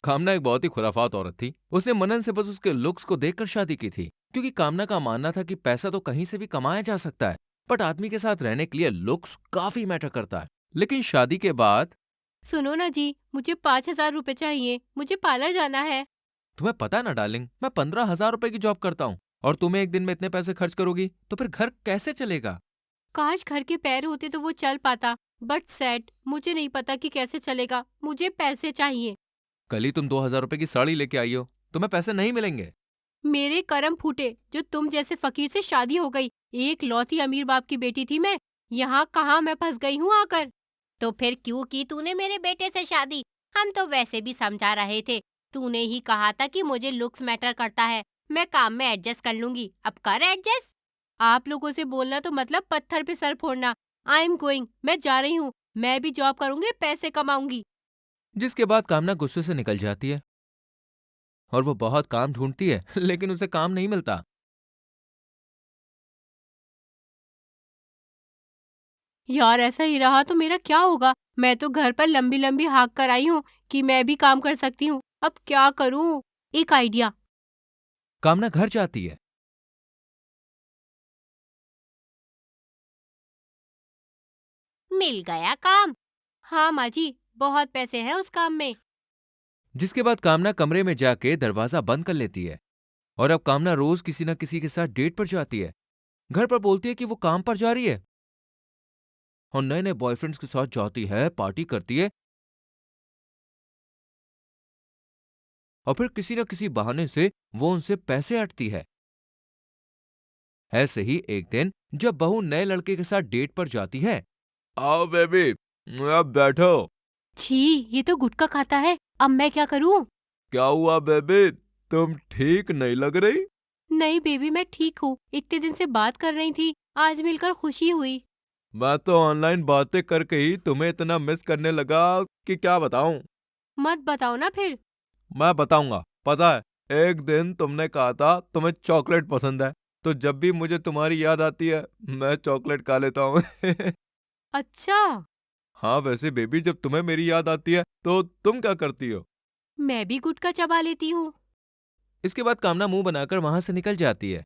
कामना एक बहुत ही खुराफात औरत थी। उसने मनन से बस उसके लुक्स को देखकर शादी की थी, क्योंकि कामना का मानना था कि पैसा तो कहीं से भी कमाया जा सकता है, बट आदमी के साथ रहने के लिए लुक्स काफी मैटर करता है। लेकिन शादी के बाद, सुनो ना जी, मुझे 5,000 रुपए चाहिए, मुझे पार्लर जाना है। तुम्हें पता है ना डार्लिंग, मैं 15,000 रुपए की जॉब करता हूँ, और तुम्हें एक दिन में इतने पैसे खर्च करोगी तो फिर घर कैसे चलेगा? काश घर के पैर होते तो वो चल पाता, बट सेट मुझे नहीं पता कि कैसे चलेगा, मुझे पैसे चाहिए। कल ही तुम 2,000 रुपए की साड़ी लेके आई हो, तुम्हें पैसे नहीं मिलेंगे। मेरे करम फूटे जो तुम जैसे फकीर से शादी हो गई। एक लौती अमीर बाप की बेटी थी मैं, यहाँ कहाँ मैं फंस गई हूँ आकर। तो फिर क्यों की तूने मेरे बेटे से शादी? हम तो वैसे भी समझा रहे थे। तूने ही कहा था कि मुझे लुक्स मैटर करता है, मैं काम में एडजस्ट कर लूंगी, अब कर एडजस्ट। आप लोगों से बोलना तो मतलब पत्थर पे सर फोड़ना। आई एम गोइंग, मैं जा रही हूँ। मैं भी जॉब करूंगी, पैसे कमाऊंगी। जिसके बाद कामना गुस्से से निकल जाती है, और वो बहुत काम ढूंढती है लेकिन उसे काम नहीं मिलता। यार ऐसा ही रहा तो मेरा क्या होगा? मैं तो घर पर लंबी लंबी हाँक कर आई हूँ कि मैं भी काम कर सकती हूँ। अब क्या करूँ? एक आइडिया। कामना घर जाती है, मिल गया काम। हाँ माँ जी, बहुत पैसे हैं उस काम में। जिसके बाद कामना कमरे में जाके दरवाजा बंद कर लेती है। और अब कामना रोज किसी न किसी के साथ डेट पर जाती है। घर पर बोलती है कि वो काम पर जा रही है, और नए नए बॉयफ्रेंड्स के साथ जाती है, पार्टी करती है, और फिर किसी न किसी बहाने से वो उनसे पैसे अटती है। ऐसे ही एक दिन जब बहू नए लड़के के साथ डेट पर जाती है, आओ बेबी, अब बैठो। छी, ये तो गुटखा खाता है। अब मैं क्या करूँ? क्या हुआ बेबी, तुम ठीक नहीं लग रही? नहीं बेबी, मैं ठीक हूँ। इतने दिन से बात कर रही थी, आज मिलकर खुशी हुई। मैं तो ऑनलाइन बातें करके ही तुम्हें इतना मिस करने लगा कि क्या बताऊं। मत बताओ ना फिर। मैं बताऊंगा। पता है, एक दिन तुमने कहा था तुम्हें चॉकलेट पसंद है, तो जब भी मुझे तुम्हारी याद आती है मैं चॉकलेट खा लेता हूँ। अच्छा, हाँ, वैसे बेबी, जब तुम्हें मेरी याद आती है तो तुम क्या करती हो? मैं भी गुटखा चबा लेती हूँ। इसके बाद कामना मुंह बनाकर वहां से निकल जाती है।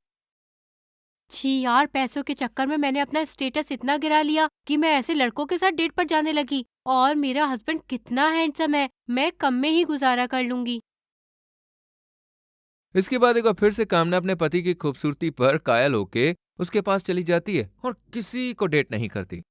छी यार, पैसों के चक्कर में मैंने अपना स्टेटस इतना गिरा लिया कि मैं ऐसे लड़कों के साथ डेट पर जाने लगी। और मेरा हस्बैंड कितना हैंडसम है, मैं कम में ही गुजारा कर लूंगी। इसके बाद एक बार फिर से कामना अपने पति की खूबसूरती पर कायल होके उसके पास चली जाती है, और किसी को डेट नहीं करती।